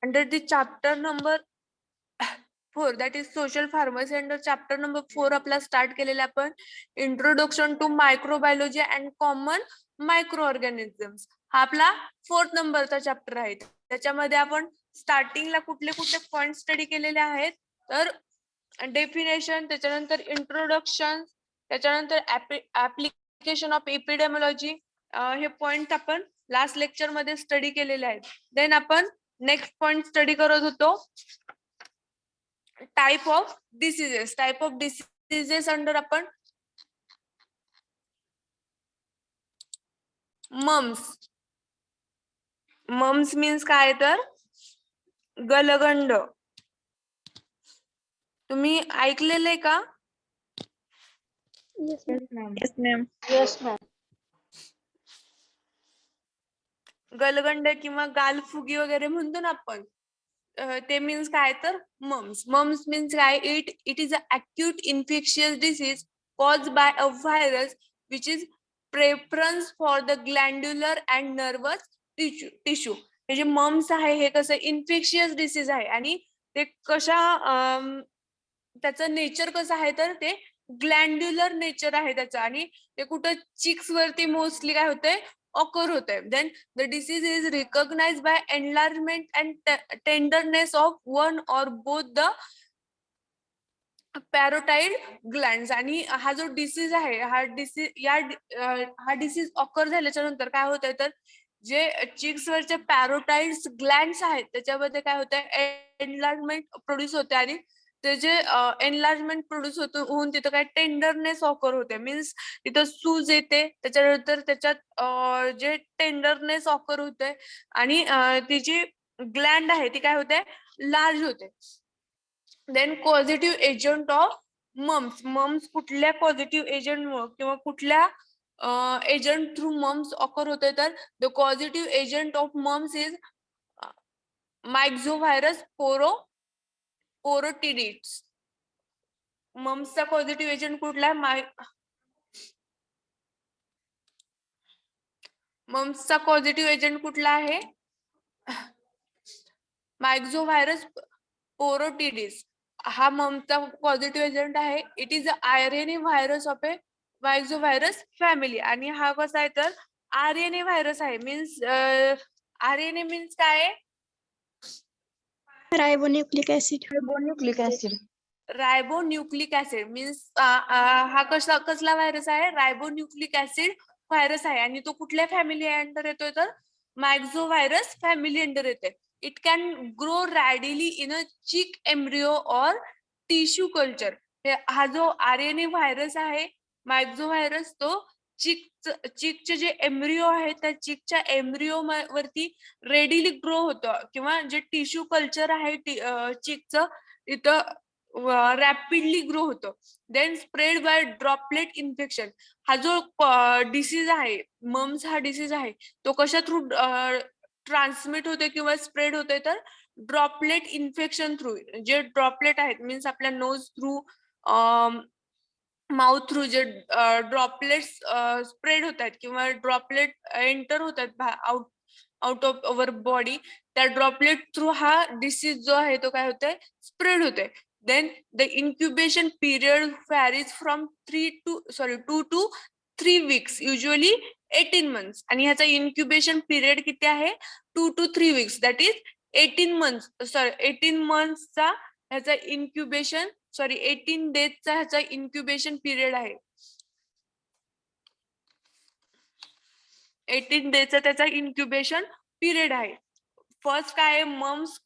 under the chapter number 4, that is social pharmacy, under chapter number 4 आपला start केलेला आपण introduction to microbiology and common microorganisms. हा आपला 4th नंबरचा chapter आहे. त्याच्यामध्ये आपण स्टार्टिंगला कुठले कुठले पॉइंट स्टडी केलेले आहेत तर डेफिनेशन, त्याच्यानंतर इंट्रोडक्शन, त्याच्यानंतर ऍप्लिकेशन ऑफ एपिडेमियोलॉजी, हे पॉइंट आपण लास्ट लेक्चर मध्ये स्टडी केलेले आहेत. देन आपण नेक्स्ट पॉइंट स्टडी करत होतो type of diseases. Type of diseases under आपण मम्स. मम्स मीन्स काय तर गलगंड. तुम्ही ऐकलेले का? Yes, ma'am. Yes, ma'am. गलगंड किंवा गालफुगी वगैरे म्हणतो ना आपण, ते मीन्स काय तर मम्स. मम्स मीन्स काय? It is a acute infectious disease caused by a virus which is preference for the glandular and nervous tissue. हे जे मम्स आहे हे कसं इन्फेक्शियस डिसीज आहे आणि ते कशा त्याचं नेचर कसं आहे तर ते ग्लँड्युलर नेचर आहे त्याचं आणि ते कुठं चिक्स वरती मोस्टली काय होतंय occur होते. Then the disease is recognized by enlargement and tenderness of one or both the parotid glands. आणि हा जो डिसीज आहे हा डिसीज ऑकर झाल्याच्या नंतर काय होतंय तर जे चिक्स वरचे पॅरोटाइड्स ग्लँड्स आहेत त्याच्यामध्ये काय होतंय एनलार्जमेंट प्रोड्यूस होते आणि ते जे एनलार्जमेंट प्रोड्यूस होऊन तिथं काय टेंडरनेस ऑकर होते. मीन्स तिथं सूज येते, त्याच्यानंतर त्याच्यात जे टेंडरनेस ऑकर होते आणि ती जी ग्लँड आहे ती काय होते लार्ज होते. Then positive agent of mumps. Mumps कुठल्या पॉझिटिव्ह एजंटमुळे किंवा कुठल्या एजंट थ्रू मम्स ऑकर होते तर the positive agent of mumps is myxovirus parotitis. मम्सचा पॉझिटिव्ह एजंट कुठला आहे? मम्सचा पॉझिटिव्ह एजंट कुठला आहे? मायक्झोव्हायरस पोरोटिडिस हा ममचा पॉझिटिव्ह एजंट आहे. It is RNA virus of a myxovirus family. आणि हा कसा आहे तर आरएनए व्हायरस आहे. मीन्स आरएनए मीन्स काय? Ribonucleic acid. Ribonucleic acid. Ribonucleic acid means हा कसला व्हायरस आहे? रायबोन्यूक्लिक ऍसिड व्हायरस आहे आणि तो कुठल्या फॅमिली अंडर येतोय तर मायक्झोव्हायरस फॅमिली अंडर येते. It can grow readily in a chick embryo or tissue culture. हा जो आरएनए व्हायरस आहे मायक्झोव्हायरस तो चिकचे जे एम्ब्रिओ आहे त्या चिकच्या एम्ब्रिओ वरती रेडिली ग्रो होतं किंवा जे टिश्यू कल्चर आहे चिकचं तिथं रॅपिडली ग्रो होतो. Then spread by droplet infection. हा जो डिसीज आहे मम्स हा डिसीज आहे तो कशा थ्रू ट्रान्समिट होते किंवा स्प्रेड होते तर ड्रॉपलेट इन्फेक्शन थ्रू. जे ड्रॉपलेट आहेत मीन्स आपल्या नोज थ्रू माउथ थ्रू जे ड्रॉपलेट्स स्प्रेड होत आहेत किंवा ड्रॉपलेट एंटर होत आहेत आउट ऑफ अवर बॉडी त्या ड्रॉपलेट थ्रू हा डिसीज जो आहे तो काय होतोय स्प्रेड होतोय. Then the incubation period varies from 2 to 3 weeks, usually 18 months. आणि ह्याचा incubation period किती आहे? 2 to 3 weeks, that is 18 months. 18 months चा ह्याचा incubation 18 days चा ह्याचा incubation period आहे. 18 डेजचा त्याचा incubation period आहे. फर्स्ट काय मम्स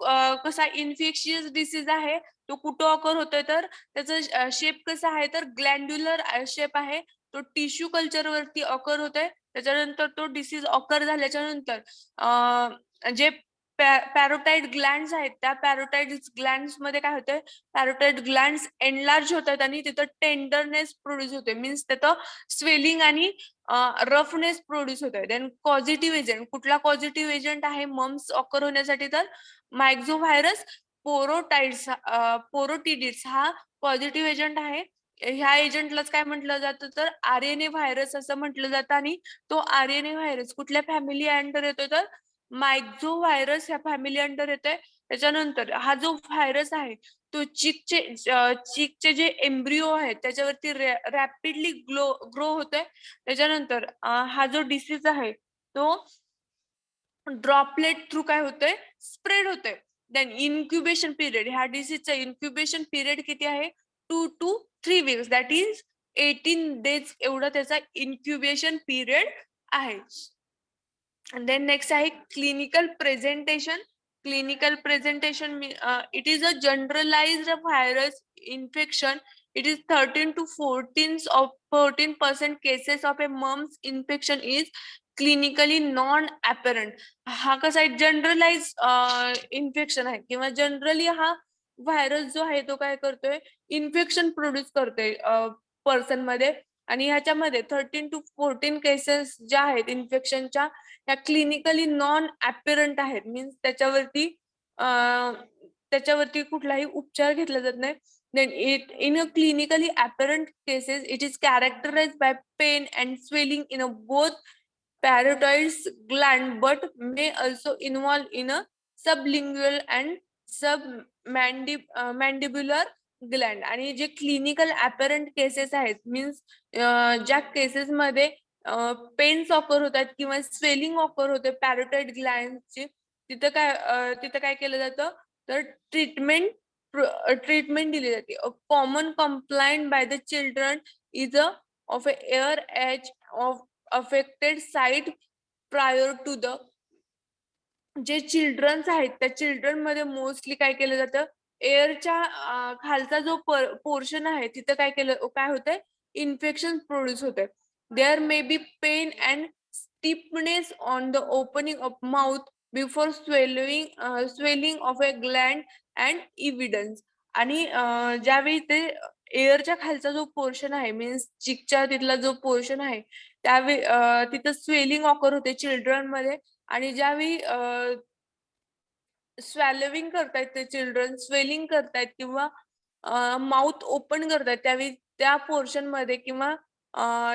कसा इन्फेक्शियस डिसीज आहे तो कुठं ऑकर होतोय तर त्याचा शेप कसा आहे तर ग्लँड्युलर शेप आहे. तो टिश्यू कल्चर वरती ऑकर होतोय. त्याच्यानंतर तो डिसीज ऑकर झाल्याच्या नंतर जे पॅरोटाइड ग्लँड्स आहेत त्या पॅरोटाइड ग्लँड्स मध्ये काय होतंय पॅरोटाइड ग्लँड्स एनलार्ज होतात आणि तिथं टेंडरनेस प्रोड्यूस होते. मीन्स तिथं स्वेलिंग आणि रफनेस प्रोड्यूस होतोय. देन पॉझिटिव्ह एजंट कुठला पॉझिटिव्ह एजंट आहे मम्स ऑकर होण्यासाठी तर मायक्झोव्हायरस पोरोटिडिड्स हा पॉझिटिव्ह एजंट आहे. ह्या एजंटलाच काय म्हटलं जातं तर आरएनए व्हायरस असं म्हटलं जातं आणि तो आरएनए व्हायरस कुठल्या फॅमिली अंडर येतोय तर मायक्झोव्हायरस ह्या फॅमिली अंडर येतोय. त्याच्यानंतर हा जो व्हायरस आहे तो चीकचे जे एम्ब्रिओ आहेत त्याच्यावरती रॅपिडली ग्रो होतोय. त्याच्यानंतर हा जो डिसीज आहे तो ड्रॉपलेट थ्रू काय होतंय स्प्रेड होतोय. देन इन्क्युबेशन पिरियड, ह्या डिसीजचा इन्क्युबेशन पिरियड किती आहे 2 to 3 weeks, that is 18 days एवढा त्याचा इन्क्युबेशन पिरियड आहे. देन नेक्स्ट आहे clinical presentation. Clinical presentation it is a generalised virus infection. It is 13 to 14% cases of a mumps infection is clinically non-apparent. हा कसा आहे generalise infection आहे किंवा generally हा व्हायरस जो आहे तो काय करतोय इन्फेक्शन प्रोड्यूस करतोय पर्सन मध्ये. आणि ह्याच्यामध्ये 13 to 14 केसेस ज्या आहेत इन्फेक्शनच्या ह्या क्लिनिकली नॉन अपॅरंट आहेत. मीन्स त्याच्यावरती कुठलाही उपचार घेतला जात नाही. Then in a clinically apparent cases, it is characterized by pain and swelling in a both parotids gland, but may also involve in a sublingual and mandibular gland. आणि जे clinical अपॅरंट cases आहेत means ज्या cases मध्ये pens occur होतात किंवा swelling occur होते पॅरोटाइड ग्लँडची, तिथं काय केलं जातं तर ट्रीटमेंट दिली जाते. A common complaint by the children is of air age of affected site prior to the. जे चिल्ड्रन्स आहेत त्या चिल्ड्रन मध्ये मोस्टली काय केलं जातं एअरच्या खालचा जो पोर्शन आहे तिथं काय होतंय इन्फेक्शन प्रोड्यूस होतंय. There may be pain and stiffness on the opening of mouth before swelling of a gland and evidence. आणि ज्यावेळी ते एअरच्या खालचा जो पोर्शन आहे मीन्स चिकच्या तिथला जो पोर्शन आहे त्यावेळी तिथं स्वेलिंग ऑकर होते चिल्ड्रन मध्ये. आणि ज्यावेळी स्वॅलोविंग करतायत ते चिल्ड्रन स्वेलिंग करतायत किंवा माउथ ओपन करतायत त्यावेळी त्या पोर्शन मध्ये किंवा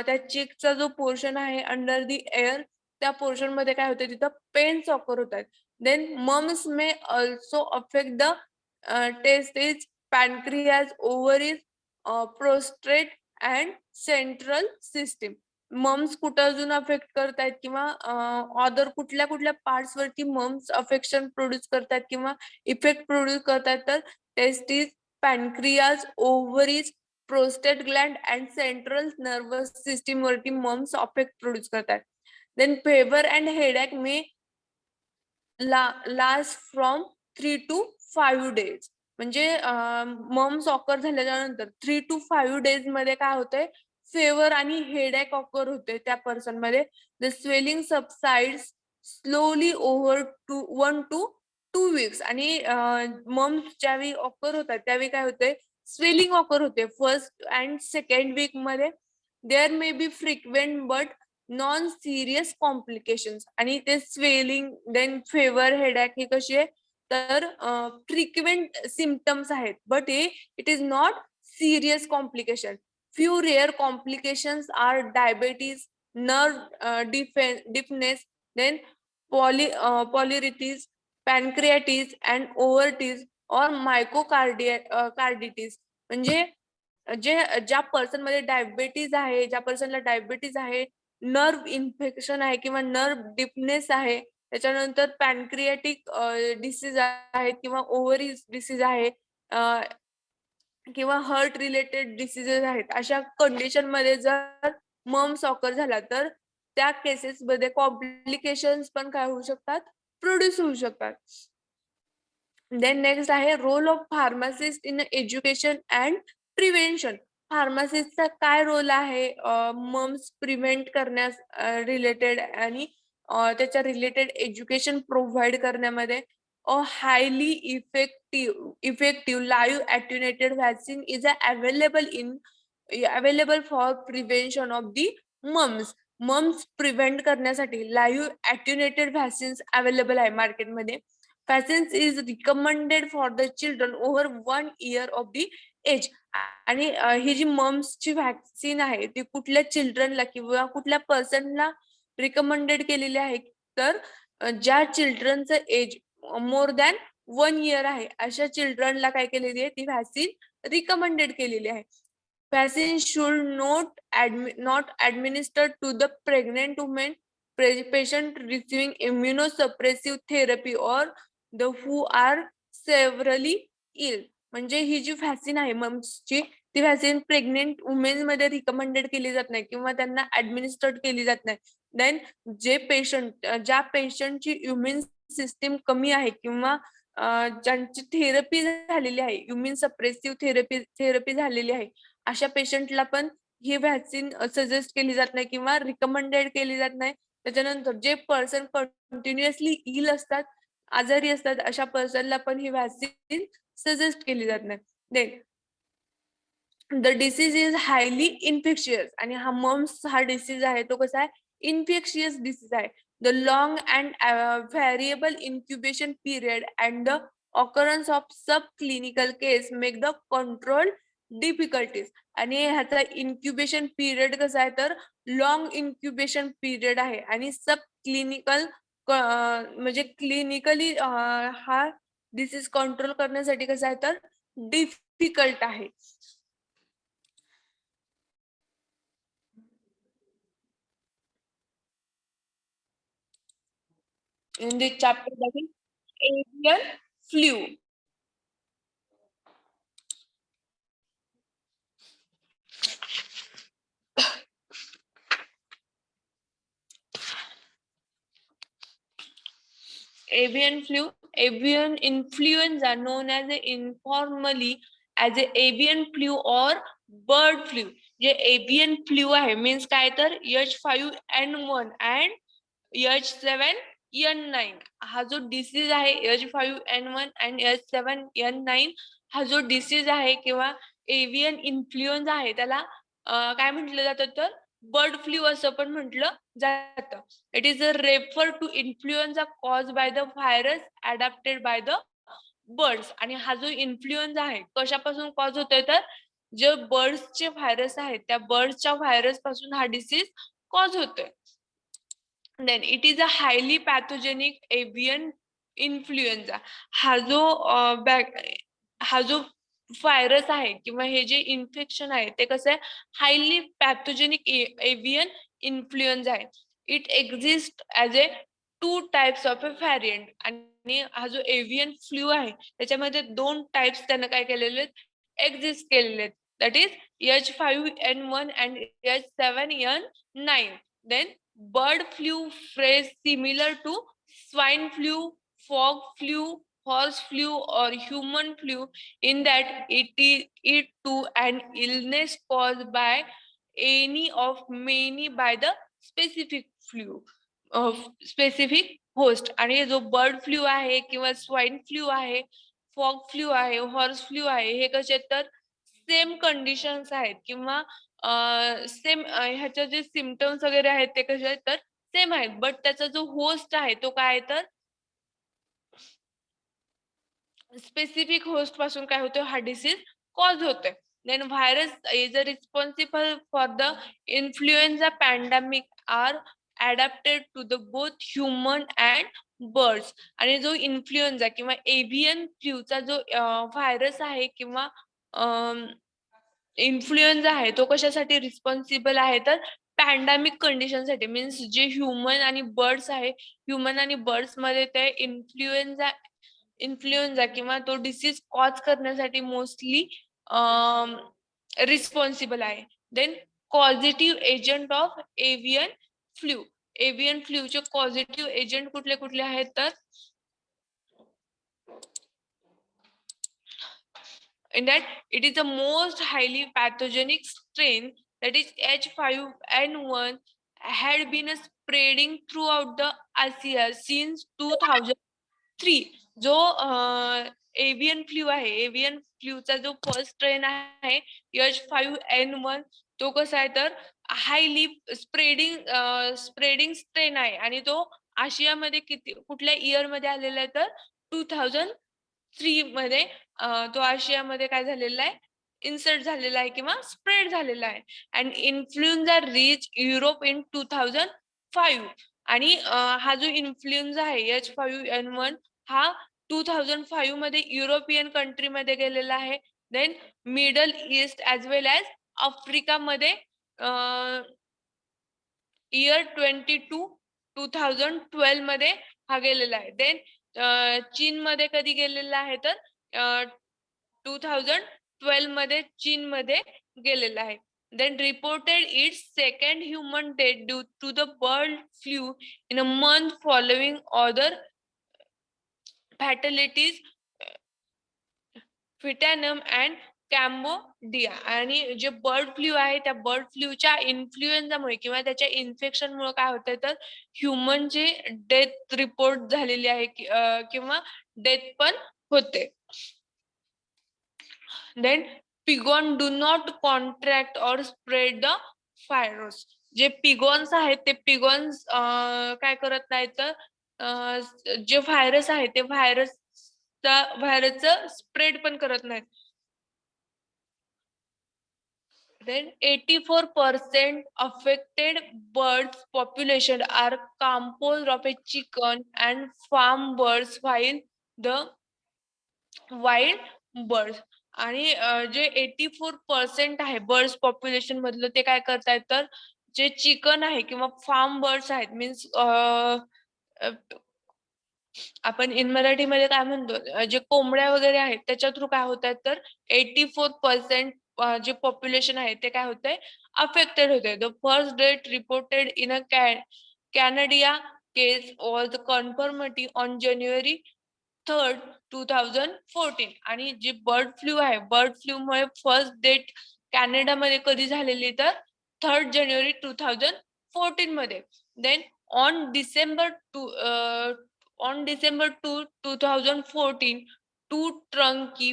त्या चिकचा जो पोर्शन आहे अंडर दी एअर त्या पोर्शन मध्ये काय होते तिथं पेन्स ऑकर होत आहेत. Then mumps may also affect the testis, pancreas, ovaries, prostate and central system. Mumps कुठं अजून अफेक्ट करतायत किंवा अदर कुठल्या कुठल्या पार्ट्स वरती मम्स अफेक्शन प्रोड्यूस करतात किंवा इफेक्ट प्रोड्यूस करतात तर testis, pancreas, ovaries, prostate gland and central nervous system वरती मम्स अफेक्ट प्रोड्यूस करतात. Then fever and headache may last from 3 to 5 days. म्हणजे मम्स ऑकर झाल्याच्या नंतर 3 to 5 days मध्ये काय होतंय फेवर आणि हेडॅक ऑकर होते त्या पर्सन मध्ये. The swelling subsides slowly over 1 to 2 weeks. आणि मम्स ज्यावेळी ऑकर होतात त्यावेळी काय होते स्वेलिंग ऑकर होते फर्स्ट अँड सेकंड वीक मध्ये. There may be frequent but non serious complications. आणि ते स्वेलिंग देन फेवर हेडॅक ही कशी आहे तर फ्रिक्वेंट सिम्पटम्स आहेत but it is not serious complication. Few rare complications are diabetes, nerve deafness, then polyarthritis, pancreatitis and overtitis or myocarditis. म्हणजे ज्या person मध्ये डायबिटीज आहे, ज्या पर्सनला डायबिटीज आहे, नर्व इन्फेक्शन आहे किंवा नर्व डिफनेस आहे, त्याच्यानंतर पॅनक्रियाटिक डिसीज आहे किंवा ओव्हरी डिसीज आहे किंवा हार्ट रिलेटेड डिसीजेस आहेत, अशा कंडिशन मध्ये जर मम्स ऑकर झाला तर त्या केसेस मध्ये कॉम्प्लिकेशन्स पण काय होऊ शकतात प्रोड्यूस होऊ शकतात. देन नेक्स्ट आहे role of pharmacist in education and prevention. फार्मासिस्टचा काय रोल आहे मम्स प्रिव्हेंट करण्यास रिलेटेड आणि त्याच्या रिलेटेड एज्युकेशन प्रोव्हाइड करण्यामध्ये. A highly effective live attenuated vaccine is available for prevention of the mumps. Mumps prevent करण्यासाठी live attenuated vaccines available आहे मार्केटमध्ये. Vaccines is recommended for the children over 1 year of the age. आणि ही जी मम्सची vaccine आहे ती कुठल्या चिल्ड्रनला किंवा कुठल्या पर्सनला रिकमेंडेड केलेली आहे तर ज्या चिल्ड्रनचं एज more than 1 इयर आहे अशा चिल्ड्रनला काय केलेली आहे ती व्हॅक्सिन रिकमेंडेड केलेली आहे. Vaccine should not administered to the pregnant women, patient receiving immunosuppressive therapy or the who are severely ill. म्हणजे ही जी व्हॅक्सिन आहे मम्सची ती व्हॅक्सिन प्रेग्नेंट वुमेन मध्ये रिकमेंडेड केली जात नाही किंवा त्यांना ऍडमिनिस्टर्ड केली जात नाही. देन जे पेशंट ज्या पेशंटची इम्युन सिस्टीम कमी आहे किंवा ज्यांची थेरपी झालेली आहे इम्युन सप्रेसिव्ह थेरपी झालेली आहे अशा पेशंटला पण ही व्हॅक्सिन सजेस्ट केली जात नाही किंवा रिकमेंडेड केली जात नाही. त्याच्यानंतर जे पर्सन कंटिन्युअसली इल असतात आजारी असतात अशा पर्सनला पण ही व्हॅक्सिन सजेस्ट केली जात नाही. Then the disease is highly infectious आणि हा मम्स हा डिसीज आहे तो कसा आहे इन्फेक्शियस डिसीज आहे. The long and variable incubation period and the occurrence of sub clinical case make the control difficulties. आणि ह्याचा इन्क्युबेशन पिरियड कसा आहे तर लॉंग इन्क्युबेशन पिरियड आहे आणि सब क्लिनिकल म्हणजे क्लिनिकली हा डिसीज कंट्रोल करण्यासाठी कसा आहे तर डिफिकल्ट आहे. In this chapter, that is avian flu. Avian flu, avian influenza, known as informally as a avian flu or bird flu. जे avian flu आहे means काय तर H5N1 and H7N9 हा जो डिसीज आहे H5N1 and H7N9 हा जो disease आहे किंवा एव्हियन इन्फ्लुएन्झा आहे त्याला काय म्हटलं जातं तर बर्ड फ्लू असं पण म्हटलं जातं. It is a refer to influenza caused by the virus adapted by the birds. आणि हा जो इन्फ्लुएन्झा आहे कशापासून कॉज होतोय तर जे बर्ड्सचे व्हायरस आहेत त्या बर्ड्सच्या व्हायरस पासून हा डिसीज कॉज होतोय. Then it is a highly pathogenic avian influenza. हा जो व्हायरस आहे किंवा हे जे इन्फेक्शन आहे ते कसं आहे हायली पॅथोजेनिक एव्हियन इन्फ्लुएन्झा आहे. It exist as a 2 types of a variant. आणि हा जो एव्हियन फ्लू आहे त्याच्यामध्ये 2 टाइप्स त्यानं काय केलेले एक्झिस्ट केलेले आहेत. That is H5N1 and H7N9. Then bird flu phrase similar to swine flu, frog flu, horse flu or human flu in that it too an illness caused by any of many by the specific flu of specific host. आणि जो bird flu आहे किंवा swine flu आहे fog flu आहे horse flu आहे हे कसे तर सेम कंडिशन्स आहेत किंवा सेम ह्याचे जे सिम्पटम्स वगैरे आहेत ते कसे आहेत तर सेम आहेत बट त्याचा जो होस्ट आहे तो काय तर स्पेसिफिक होस्ट पासून काय होतो हा डिसीज कॉज होतोय. Then virus is a responsible for the influenza pandemic are adapted to the both human and birds. आणि जो इन्फ्लुएन्झा किंवा एव्हियन फ्लूचा जो व्हायरस आहे किंवा इन्फ्लुएन्झा आहे तो कशासाठी रिस्पॉन्सिबल आहे तर पॅन्डेमिक कंडिशन साठी मीन्स जे ह्युमन आणि बर्ड्स आहे ह्युमन आणि बर्ड्स मध्ये ते इन्फ्लुएन्झा किंवा तो डिसीज कॉज करण्यासाठी मोस्टली रिस्पॉन्सिबल आहे. Then positive agent of avian flu. Avian फ्लूचे पॉझिटिव्ह एजंट कुठले कुठले आहेत तर in that it is the most highly pathogenic strain, that is H5N1 had been spreading throughout the Asia since 2003. जो एव्हियन flu आहे एव्हियन फ्लूचा जो फर्स्ट स्ट्रेन आहे H5N1 तो कसा आहे तर हायली स्प्रेडिंग स्ट्रेन आहे आणि तो आशियामध्ये कुठल्या इयर मध्ये आलेला आहे तर 2003 मध्ये तो आशियामध्ये काय झालेला आहे इन्सर्ट झालेला आहे किंवा स्प्रेड झालेला आहे. And influenza reach Europe in 2005. आणि हा जो इन्फ्लुएन्झा आहे H5N1 हा 2005 मध्ये युरोपियन कंट्री मध्ये गेलेला आहे. देन मिडल ईस्ट ऍज वेल ऍज आफ्रिकामध्ये इयर 2012 मध्ये हा गेलेला आहे. देन चीन मध्ये कधी गेलेला आहे तर 2012 मध्ये चीन मध्ये गेलेला आहे. Then reported its second human death due to the bird flu in a month following other fatalities, Vietnam and कॅम्बोडिया. आणि जे बर्ड फ्लू आहे त्या बर्ड फ्लूच्या इन्फ्लुएन्झामुळे किंवा त्याच्या इन्फेक्शनमुळे काय होतंय तर ह्युमनची डेथ रिपोर्ट झालेली आहे किंवा डेथ पण होते. देन पिगॉन डू नॉट कॉन्ट्रॅक्ट और स्प्रेड द व्हायरस. जे पिगॉन्स आहेत ते पिगॉन्स काय करत नाहीत तर जे व्हायरस आहे ते व्हायरसचं स्प्रेड पण करत नाहीत. Then 84% affected birds population are composed of a chicken and farm birds, while the wild birds. आणि जे 84% आहे बर्ड्स पॉप्युलेशन मधलं ते काय करतायत तर जे चिकन आहे किंवा फार्म बर्ड्स आहेत मीन्स आपण इन मराठीमध्ये काय म्हणतो जे कोंबड्या वगैरे आहेत त्याच्या थ्रू काय होत आहेत तर 84% जे पॉप्युलेशन आहे ते काय होतंय अफेक्टेड होते. The first date reported in a Canadian case was conformity on January 3rd 2014. आणि जे बर्ड फ्लू आहे बर्ड फ्लू मुळे फर्स्ट डेट कॅनडामध्ये कधी झालेली तर 3rd जानेवारी 2014 मध्ये. Then on December 2, 2014, two Trunky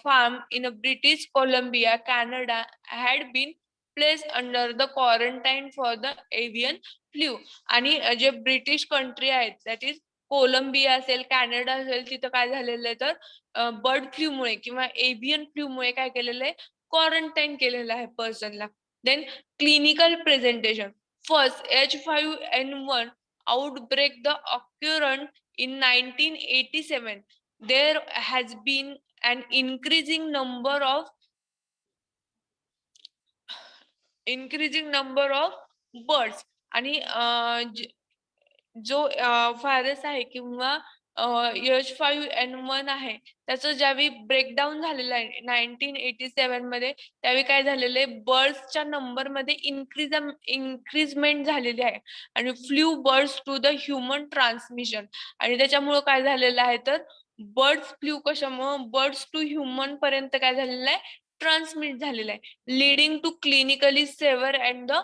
farm in British Columbia, Canada had been placed under the quarantine for the avian flu. आणि जे ब्रिटिश कंट्री आहेत दॅट इज कोलंबिया असेल कॅनडा असेल तिथं काय झालेलं आहे तर बर्ड फ्लू मुळे किंवा एव्हियन फ्लू मुळे काय केलेलं आहे क्वारंटाईन केलेलं आहे पर्सनला. Then clinical presentation. First H5N1 outbreak the occurred in 1987. There has been an increasing number of birds. आणि जो व्हायरस आहे किंवा H5N1 आहे त्याचं ज्यावेळी ब्रेकडाऊन झालेलं आहे 1987 मध्ये त्यावेळी काय झालेलं आहे बर्ड्सच्या नंबर मध्ये इन्क्रीजमेंट झालेली आहे आणि flu birds to the human transmission. आणि त्याच्यामुळे काय झालेलं आहे तर बर्ड्स फ्लू कशामुळे बर्ड्स टू ह्युमन पर्यंत काय झालेलं आहे ट्रान्समिट झालेलं आहे leading to clinically severe and the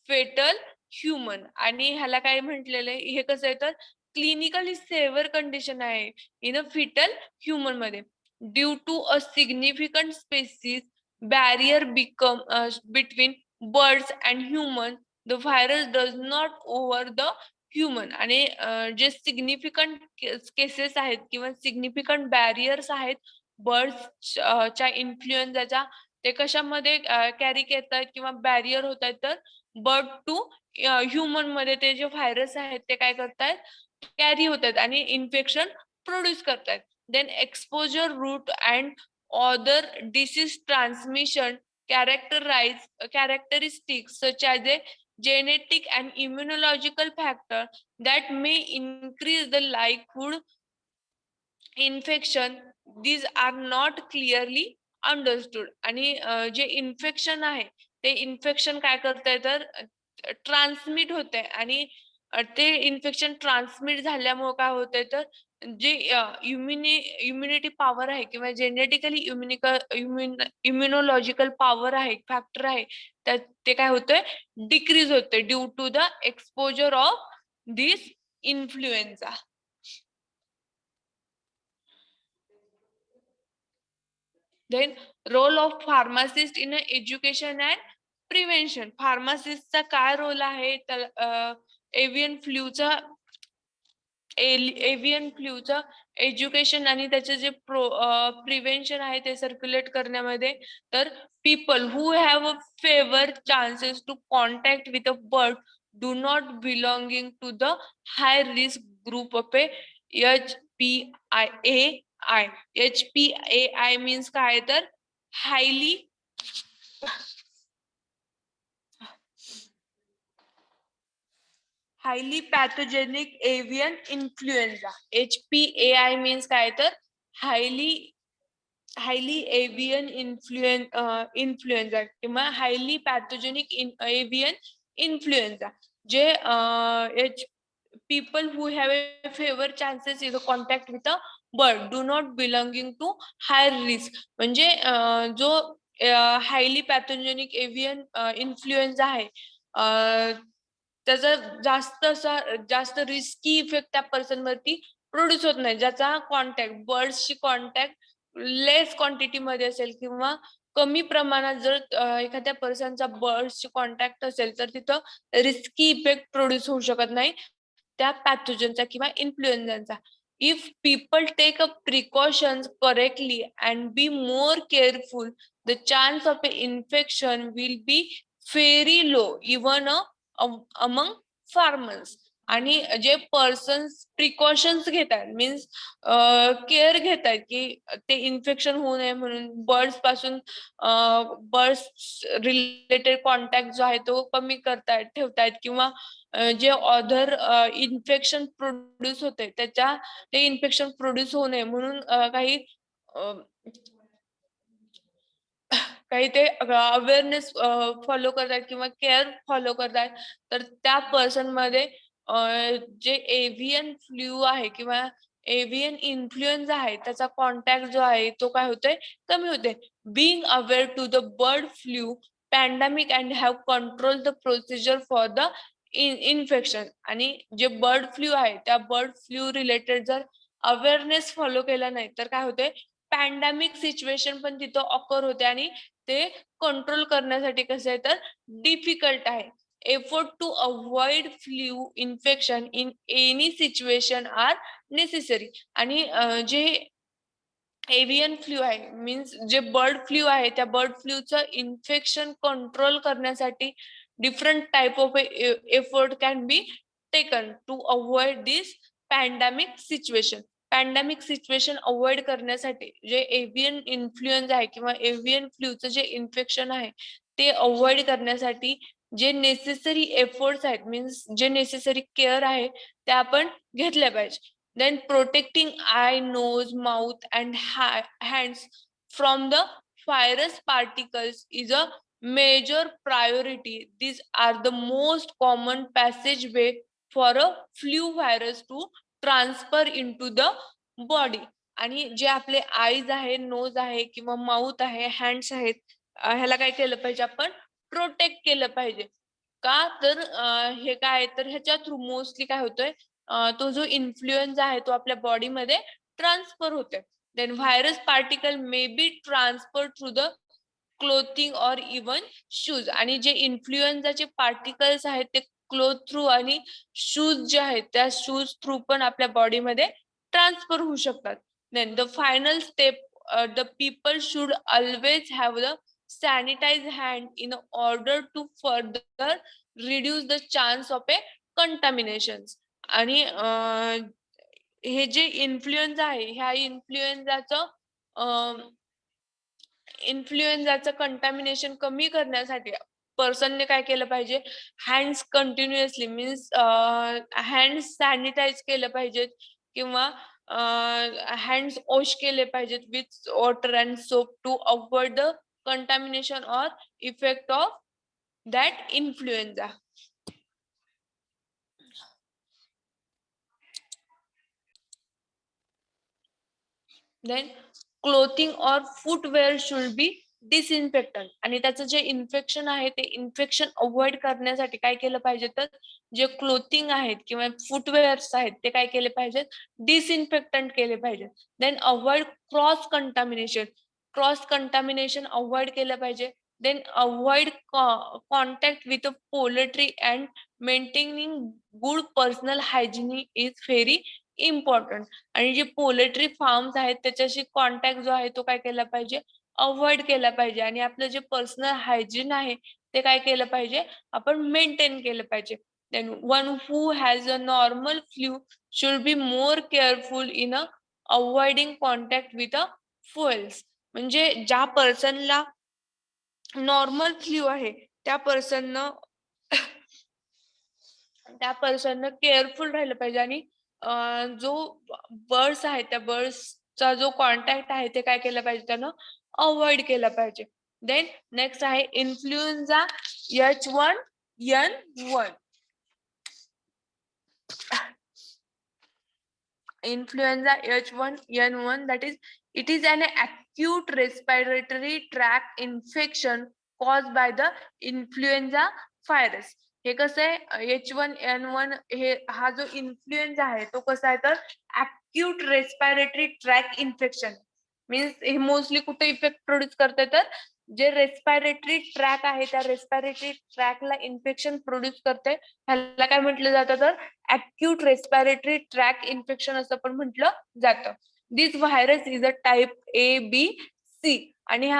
fatal human. आणि ह्याला काय म्हटलेलं आहे हे कसं आहे तर क्लिनिकली सेव्हर कंडिशन आहे इन अ फिटल ह्युमन मध्ये due to a significant species barrier between birds and human. The virus does not over the human. आणि जे सिग्निफिकंट केसेस आहेत किंवा सिग्निफिकंट बॅरियर्स आहेत बर्ड्सच्या इन्फ्लुएन्झाच्या ते कशामध्ये कॅरी करतात किंवा बॅरियर होत आहेत तर बर्ड टू ह्युमन मध्ये ते जे व्हायरस आहेत ते काय करतायत कॅरी होतात आणि इन्फेक्शन प्रोड्यूस करतात. Then exposure route and other disease transmission characteristics such as a genetic and immunological factor that may increase the likelihood infection. These are not clearly understood. आणि जे इन्फेक्शन आहे ते इन्फेक्शन काय करतंय तर ट्रान्समिट होते आणि ते इन्फेक्शन ट्रान्समिट झाल्यामुळे काय होतंय तर जे इम्युनिटी पॉवर आहे किंवा जेनेटिकली इम्युनॉलॉजिकल पॉवर आहे फॅक्टर आहे तर ते काय होतंय डिक्रीज होते due to the exposure of this influenza. Then role of pharmacist in education and prevention. फार्मासिस्टचा काय रोल आहे तर एव्हियन फ्लूचा एज्युकेशन आणि त्याचे जे प्रिव्हेन्शन आहे ते सर्क्युलेट करण्यामध्ये. तर people who have a fewer chances to contact with a bird do not belonging to the high risk group of a HPAI. HPAI means काय तर highly pathogenic avian influenza. HPAI means काय तर highly avian influenza किंवा highly pathogenic avian influenza. जे people who have a favor chances in the contact with a bird do not belonging to high risk. म्हणजे जो highly pathogenic avian influenza आहे त्याचा जास्त risky effect त्या person वरती produce होत नाही, ज्याचा कॉन्टॅक्ट बर्ड्सची कॉन्टॅक्ट लेस क्वांटिटी मध्ये असेल किंवा कमी प्रमाणात जर एखाद्या पर्सनचा बर्ड्सची कॉन्टॅक्ट असेल तर तिथं रिस्की इफेक्ट प्रोड्यूस होऊ शकत नाही त्या पॅथोजनचा किंवा इन्फ्लुएन्झाचा. If people take a precautions correctly and be more careful, the chance of a infection will be very low even among farmers. आणि जे पर्सन्स प्रिकॉशन्स घेतात मीन्स केअर घेतात की ते इन्फेक्शन होऊ नये म्हणून बर्ड्स पासून बर्ड्स रिलेटेड कॉन्टॅक्ट जो आहे तो कमी करतायत ठेवतायत किंवा जे अदर इन्फेक्शन प्रोड्यूस होते त्याच्या ते इन्फेक्शन प्रोड्यूस होऊ नये म्हणून काही ते अवेअरनेस फॉलो करतात किंवा केअर फॉलो करतात. तर त्या पर्सन मध्ये जे एव्हियन फ्लू आहे किंवा एव्हियन इन्फ्लुएन्झा आहे त्याचा कॉन्टॅक्ट जो आहे तो काय होतोय कमी होते. Being aware to the bird flu pandemic and have control the procedure for the infection. आणि जे बर्ड फ्लू आहे त्या बर्ड फ्लू रिलेटेड जर अवेअरनेस फॉलो केला नाही तर काय होते पॅन्डेमिक सिच्युएशन पण तिथं ऑकर होते आणि ते कंट्रोल करण्यासाठी कसं आहे तर डिफिकल्ट आहे. Effort to avoid flu infection in any situation are necessary. आणि जे एव्हियन फ्लू आहे मीन्स जे बर्ड फ्लू आहे त्या बर्ड फ्लूचं इन्फेक्शन कंट्रोल करण्यासाठी different type of effort can be taken to avoid this pandemic situation. Pandemic situation avoid करण्यासाठी जे एव्हियन इन्फ्लुएन्झा आहे किंवा एव्हियन फ्लूचं जे इन्फेक्शन आहे ते अवॉइड करण्यासाठी जे नेसेसरी एफर्ट्स आहेत मीन्स जे नेसेसरी केअर आहे ते आपण घेतल्या पाहिजे. Then protecting eye, nose, mouth and hands from the virus particles is a major priority. These are the most common passageway for a flu virus to transfer into the body. आणि जे आपले eyes आहे, knows आहे किंवा mouth आहे, hands आहेत ह्याला काय केलं पाहिजे आपण प्रोटेक्ट केलं पाहिजे. का तर हे काय तर ह्याच्या थ्रू मोस्टली काय होतंय तो जो इन्फ्लुएन्झा आहे तो आपल्या बॉडीमध्ये ट्रान्सफर होतोय. Then virus particle may be transfer through the clothing or even shoes. आणि जे इन्फ्लुएन्झाचे पार्टिकल्स आहेत ते क्लोथ थ्रू आणि शूज जे आहेत त्या शूज थ्रू पण आपल्या बॉडीमध्ये ट्रान्सफर होऊ शकतात. Then the final step the people should always have the sanitize hand in order to further reduce the chance of a contamination. आणि हे जे इन्फ्लुएन्झा आहे ह्या इन्फ्लुएन्झाचं कंटामिनेशन कमी करण्यासाठी पर्सनने काय केलं पाहिजे hands continuously means hands sanitize केलं पाहिजेत किंवा हँड्स वॉश केले पाहिजेत with water and soap to avoid the contamination or effect of that influenza. Then clothing or footwear should be disinfectant. आणि त्याचं जे इन्फेक्शन आहे ते इन्फेक्शन अवॉइड करण्यासाठी काय केलं पाहिजे तर जे क्लोथिंग आहेत किंवा फुटवेअर्स आहेत ते काय केले पाहिजेत डिसइन्फेक्टंट केले पाहिजेत. Then avoid cross contamination avoid केलं पाहिजे. Then avoid contact with poultry and maintaining good personal hygiene is very important. आणि जे पोल्ट्री फार्म्स आहेत त्याच्याशी कॉन्टॅक्ट जो आहे तो काय केला पाहिजे अवॉइड केला पाहिजे. आणि आपलं जे पर्सनल हायजीन आहे ते काय केलं पाहिजे आपण मेंटेन केलं पाहिजे. Then one who has a normal flu should be more careful in avoiding contact with fuels. म्हणजे ज्या पर्सनला नॉर्मल फ्लू आहे त्या पर्सननं केअरफुल राहिलं पाहिजे आणि जो बर्ड्स आहे त्या बर्ड्सचा जो कॉन्टॅक्ट आहे ते काय केलं पाहिजे त्यानं अवॉइड केलं पाहिजे. देन नेक्स्ट आहे influenza H1N1. Influenza H1N1, that is, it is an acute respiratory tract infection caused by the influenza virus. हे कसं आहे H1N1 हे हा जो इन्फ्लुएन्झा आहे तो कसा आहे तर acute respiratory tract infection means हे मोस्टली कुठे इफेक्ट प्रोड्यूस करते तर जे रेस्पिरेटरी ट्रॅक आहे त्या रेस्पिरेटरी ट्रॅकला इन्फेक्शन प्रोड्यूस करते. ह्याला काय म्हटलं जातं तर acute respiratory tract infection असं पण म्हटलं जातं. This virus is a type ABC. आणि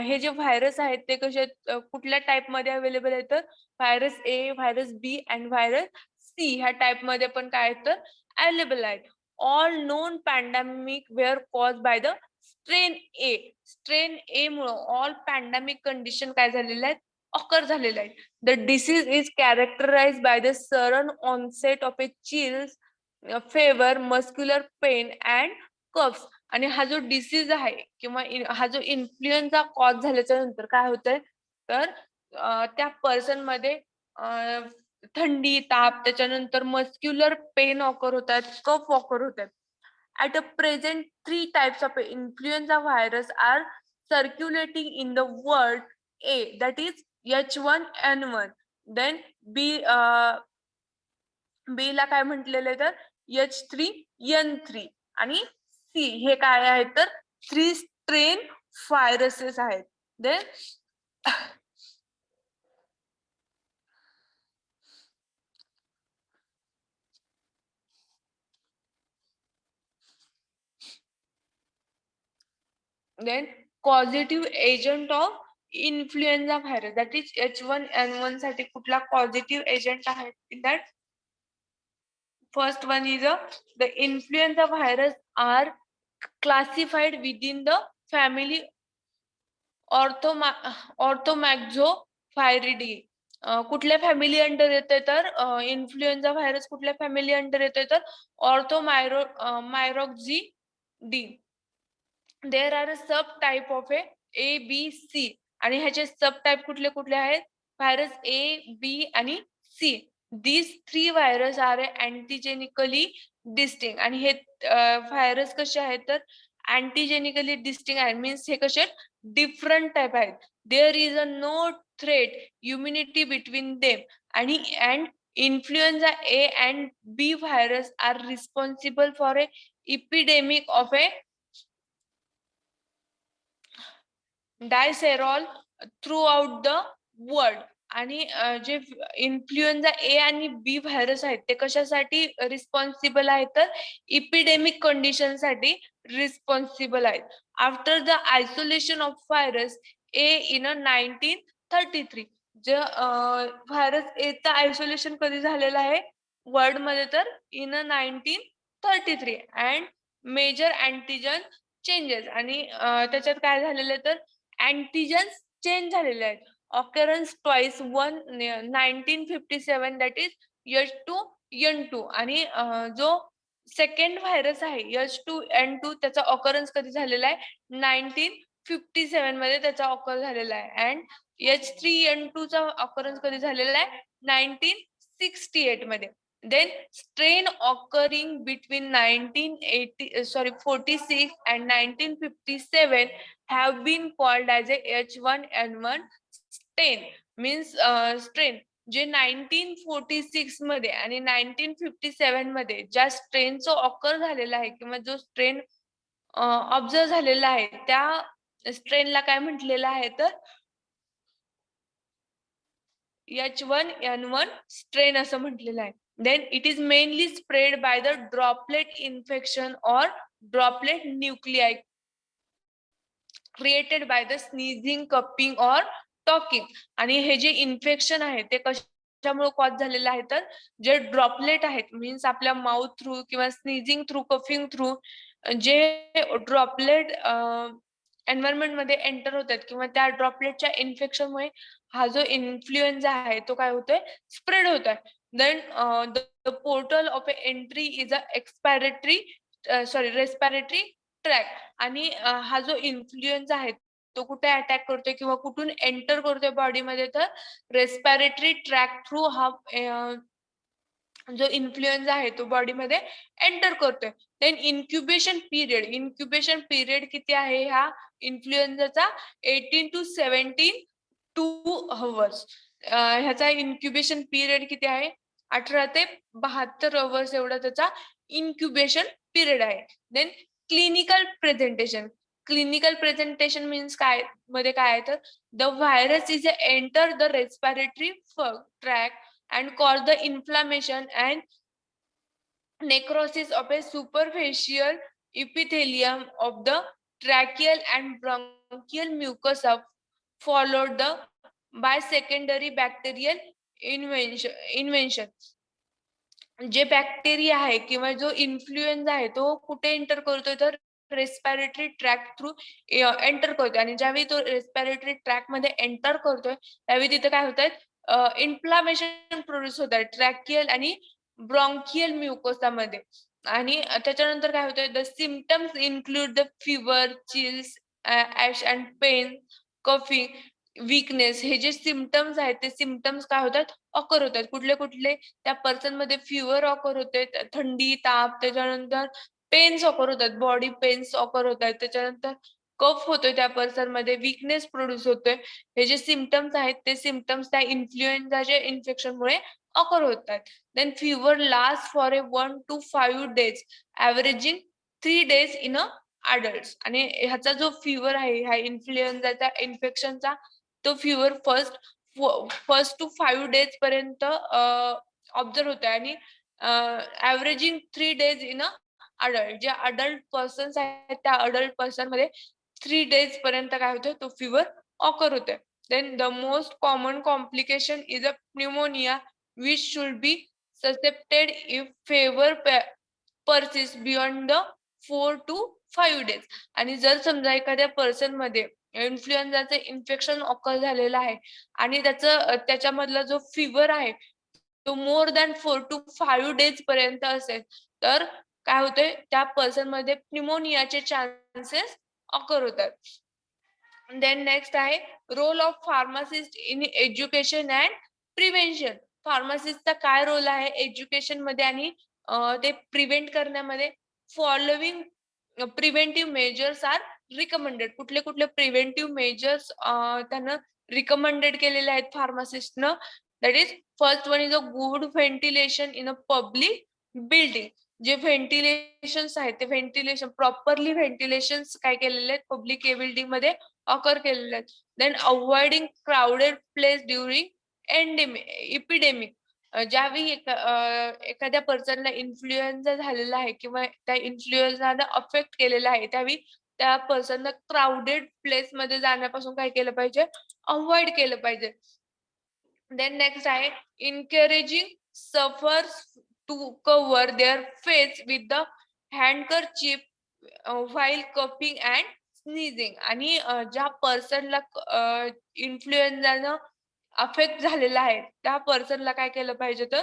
हे जे व्हायरस आहेत ते कसे कुठल्या टाइप मध्ये अवेलेबल आहेत तर virus A, virus B and virus C ह्या टाइप मध्ये पण काय तर अवेलेबल आहेत. All known pandemic were caused by the strain A. Strain A मुळे ऑल पॅन्डेमिक कंडिशन काय झालेल्या आहेत ऑकर झालेल्या आहेत. The disease is characterized by the sudden onset of a chills, fever, muscular pain and coughs. आणि हा जो disease आहे किंवा हा जो इन्फ्लुएन्झा कॉज झाल्याच्या नंतर काय होतंय तर त्या पर्सन मध्ये थंडी, ताप, त्याच्यानंतर मस्क्युलर पेन ऑकर होतात, कफ ऑकर होतात. At a present, 3 types of influenza virus are circulating in the world. A, that is H1N1. Then B ला काय म्हटलेलं आहे तर H3N3 आणि C हे काय आहेत तर 3 स्ट्रेन व्हायरसेस आहेत. Then causative agent of influenza virus, that is H1N1 साठी कुठला causative agent आहे in that first one is the influenza virus are classified within the family Orthomaxophyridae. कुठल्या फॅमिली अंडर येते तर इन्फ्लुएन्झा व्हायरस कुठल्या family under येते तर orthomyxoviridae. There are subtype of ABC आणि ह्याचे सब टाइप कुठले कुठले आहेत व्हायरस A, B आणि C. These 3 virus are antigenically distinct. आणि हे व्हायरस कसे आहेत तर अँटीजेनिकली डिस्टिंक्ट आहे मीन्स हे कसे डिफरंट टाइप आहेत. There is a no threat immunity between them. आणि influenza A and B virus are responsible for a epidemic of a diarrhea throughout the world. आणि जे इन्फ्लुएन्झा A आणि B व्हायरस आहेत ते कशासाठी रिस्पॉन्सिबल आहेत तर इपिडेमिक कंडिशन साठी रिस्पॉन्सिबल आहेत. After the isolation of virus A in 1933. जे व्हायरस A चं आयसोलेशन कधी झालेलं आहे वर्ल्ड मध्ये तर in 1933 and major antigen changes. आणि त्याच्यात काय झालेलं आहे तर अँटीजन्स चेंज झालेले आहेत. Occurrence twice, one 1957 that is H2N2. आणि जो सेकंड व्हायरस आहे H2N2 त्याचा ऑकरन्स कधी झालेला आहे 1957 मध्ये त्याचा ऑकर झालेला आहे. अँड H3N2 चा ऑकरन्स कधी झालेला आहे 1968 मध्ये. Then strain occurring between 46 and 1957 have been called as a H1N1 strain. Means strain जे 1946 मध्ये आणि 1957 मध्ये ज्या स्ट्रेनचं ऑकर झालेला आहे किंवा जो स्ट्रेन ऑब्झर्व झालेला आहे त्या स्ट्रेनला काय म्हटलेलं आहे तर H1N1 strain असं म्हटलेलं आहे. Then it is mainly spread by the droplet infection or droplet nuclei created by the sneezing, coughing or talking. आणि हे जे इन्फेक्शन आहे ते कशामुळे कॉज झालेला आहे, तर जे ड्रॉपलेट आहेत मीन्स आपल्या माउथ थ्रू किंवा स्नीजिंग थ्रू, कफिंग थ्रू जे ड्रॉपलेट एन्व्हायरमेंट मध्ये एंटर होतात किंवा त्या ड्रॉपलेटच्या इन्फेक्शनमुळे हा जो इन्फ्लुएन्झा आहे तो काय होतोय, स्प्रेड होतोय. Then the portal of entry is a respiratory track. आणि हा जो इन्फ्लुएन्झा आहे तो कुठे अटॅक करतोय किंवा कुठून एंटर करतोय बॉडीमध्ये, तर रेस्पिरेटरी ट्रॅक थ्रू हा जो इन्फ्लुएन्झा आहे तो बॉडीमध्ये एंटर करतोय. देन इन्क्युबेशन पिरियड किती आहे ह्या इन्फ्लुएन्झाचा, 18 to 17 hours. ह्याचा इन्क्युबेशन पिरियड किती आहे, 18 ते 72 अवर्स एवढा त्याचा इन्क्युबेशन पिरियड आहे. देन क्लिनिकल प्रेझेंटेशन मीन्स काय मध्ये काय आहे, तर the virus is enter the respiratory track and cause the inflammation and necrosis of a superficial epithelium of the tracheal and bronchial mucosa, followed by secondary bacterial invention. जे bacteria आहे किंवा जो influenza आहे तो कुठे एंटर करतोय, तर respiratory track through enter करतोय. आणि ज्यावेळी तो रेस्पिरेटरी ट्रॅक मध्ये एंटर करतोय त्यावेळी तिथे काय होत आहे, इन्फ्लामेशन प्रोड्यूस होत आहे ट्रॅकियल आणि ब्रॉन्कियल म्युकोसा मध्ये. आणि त्याच्यानंतर काय होतंय, the symptoms include the fever, chills, ache and pain, coughing, weakness. हे जे सिम्पटम्स आहेत ते सिम्पटम्स काय होतात, ऑकर होतात. कुठले कुठले, त्या पर्सन मध्ये फीवर ऑकर होते, थंडी, ताप, त्याच्यानंतर पेन्स ऑकर होतात, बॉडी पेन्स ऑकर होतात, त्याच्यानंतर कफ होतोय त्या पर्सन मध्ये, वीकनेस प्रोड्यूस होतोय. हे जे सिम्पटम्स आहेत ते सिम्पटम्स त्या इन्फ्लुएन्झाच्या इन्फेक्शनमुळे ऑकर होतात. Then fever last for 1 to 5 days, averaging 3 days in a adult. आणि ह्याचा जो फीवर आहे ह्या इन्फ्लुएन्झाच्या इन्फेक्शनचा, तो फीवर फर्स्ट टू 5 days पर्यंत ऑब्झर्व होतोय. आणि averaging 3 days in a adult. जे अडल्ट पर्सन्स आहेत त्या अडल्ट पर्सन मध्ये 3 days पर्यंत काय होतोय, तो फीवर ऑकर होतोय. Then the most common complication is a pneumonia which should be suspected if fever persists beyond the 4 to 5 days. आणि जर समजा एखाद्या पर्सन मध्ये इन्फ्लुएन्झाचे इन्फेक्शन ऑकर झालेलं आहे आणि त्याच्यामधला जो फीवर आहे तो मोर दॅन 4 to 5 days पर्यंत असेल, तर काय होतंय, त्या पर्सन मध्ये प्न्युमोनियाचे चान्सेस ऑकर होतात. देन नेक्स्ट आहे role of pharmacist in education and prevention. फार्मासिस्टचा काय रोल आहे एज्युकेशन मध्ये आणि ते प्रिव्हेंट करण्यामध्ये. Following preventive measures are recommended. कुठले कुठले प्रिव्हेंटिव्ह मेजर्स त्यांना रिकमेंडेड केलेले आहेत फार्मासिस्टनं. That is first one is a good ventilation in a public building. जे व्हेंटिलेशन्स आहेत ते व्हेंटिलेशन प्रॉपरली व्हेंटिलेशन्स काय केलेले आहेत पब्लिक बिल्डिंग मध्ये ऑकर केलेले आहेत. Then avoiding crowded place during epidemic. ज्यावेळी एखाद्या पर्सनला इन्फ्लुएन्झा झालेला आहे किंवा त्या इन्फ्लुएन्झाने अफेक्ट केलेला आहे त्यावेळी त्या पर्सनला क्राउडेड प्लेस मध्ये जाण्यापासून काय केलं पाहिजे, अवॉइड केलं पाहिजे. देन नेक्स्ट आहे encouraging sufferers to cover their face with the handkerchief while coughing and sneezing. आणि ज्या पर्सनला इन्फ्लुएन्झानं अफेक्ट झालेला आहे त्या पर्सनला काय केलं पाहिजे, तर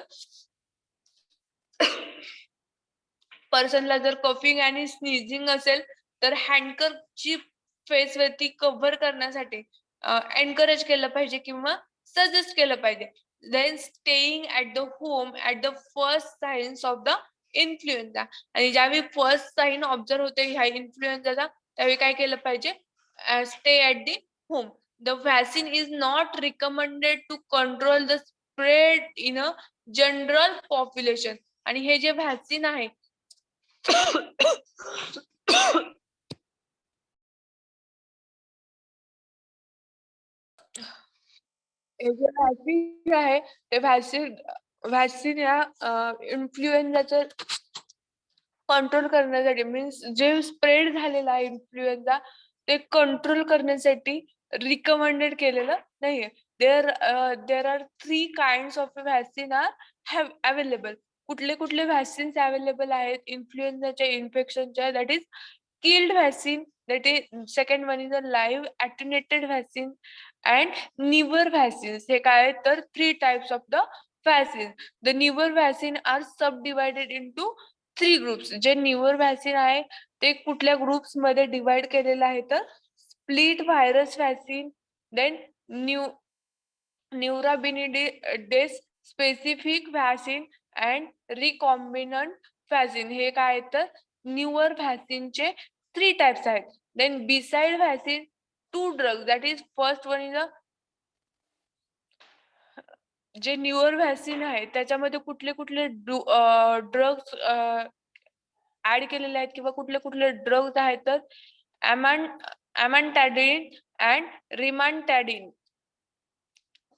पर्सनला जर कफिंग आणि स्नीजिंग असेल तर हँडकरचीफ फेस वरती कव्हर करण्यासाठी एनकरेज केलं पाहिजे किंवा सजेस्ट केलं पाहिजे. Then staying at the home at the first signs of the influenza. आणि ज्यावेळी फर्स्ट साईन ऑब्झर्व होते ह्या इन्फ्लुएन्झाचा त्यावेळी काय केलं पाहिजे, stay at the home. The vaccine is not recommended to control the spread in a general population. आणि हे जे व्हॅक्सिन आहे हे जे व्हॅक्सिन आहे ते व्हॅक्सिन या इन्फ्लुएन्झाचं कंट्रोल करण्यासाठी मीन्स जे स्प्रेड झालेला आहे इन्फ्लुएन्झा ते कंट्रोल करण्यासाठी रिकमेंडेड केलेलं नाहीये. there are 3 kinds of vaccine are have available. कुठले व्हॅक्सिन्स अवेलेबल आहेत इन्फ्लुएन्झाच्या इन्फेक्शनच्या? That is killed vaccine, that is second one is a live attenuated vaccine and newer vaccines. हे काय आहेत तर 3 types of the vaccine. The newer vaccine are subdivided into 3 groups. जे newer vaccine आहे ते कुठल्या ग्रुप्स मध्ये divide केलेलं आहे तर split virus vaccine, then neuraminidase specific vaccine and recombinant vaccine. हे काय आहेत तर न्यूअर व्हॅक्सिनचे 3 टाइप्स आहेत. Then beside vaccine 2 drugs, that is first one is a जे न्यूअर व्हॅक्सिन आहे त्याच्यामध्ये कुठले ड्रग्स ऍड केलेले आहेत किंवा कुठले ड्रग्ज आहेत तर अमॅन्टॅडिन अँड रिमॅन्टॅडिन.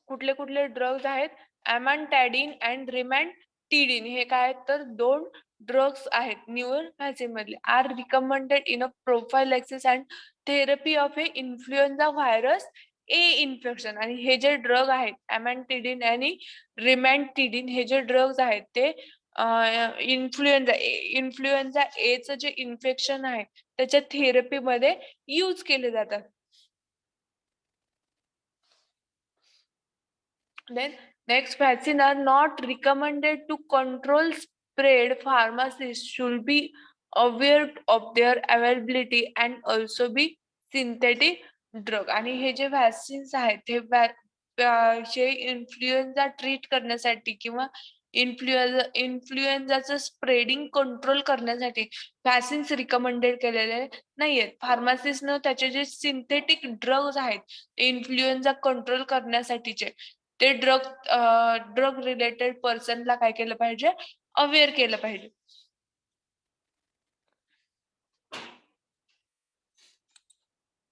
कुठले ड्रग्ज आहेत? Amantadine and rimantadine. हे काय आहेत तर 2 ड्रग्स आहेत न्यूअर व्हॅक्सिन मधले. Are recommended in a prophylaxis and therapy of a influenza virus A infection. आणि हे जे ड्रग आहेत अमॅन्टिडिन आणि रिमॅन्टिडिन, हे जे ड्रग्ज आहेत ते इन्फ्लुएन्झा एचं जे इन्फेक्शन आहे त्याच्या थेरपी मध्ये यूज केले जातात. Then next, vaccine are not recommended to control spread. Pharmacists should be aware of their availability and also be synthetic drug. आणि हे जे व्हॅक्सिन्स आहेत हे इन्फ्लुएन्झा ट्रीट करण्यासाठी किंवा इन्फ्लुएन्झाचं स्प्रेडिंग कंट्रोल करण्यासाठी व्हॅक्सिन्स रिकमेंडेड केलेले नाहीयेत. फार्मासिस्टनं त्याचे जे सिंथेटिक ड्रग्ज आहेत इन्फ्लुएन्झा कंट्रोल करण्यासाठीचे ते ड्रग रिलेटेड पर्सनला काय केलं पाहिजे? अवेअर केलं पाहिजे.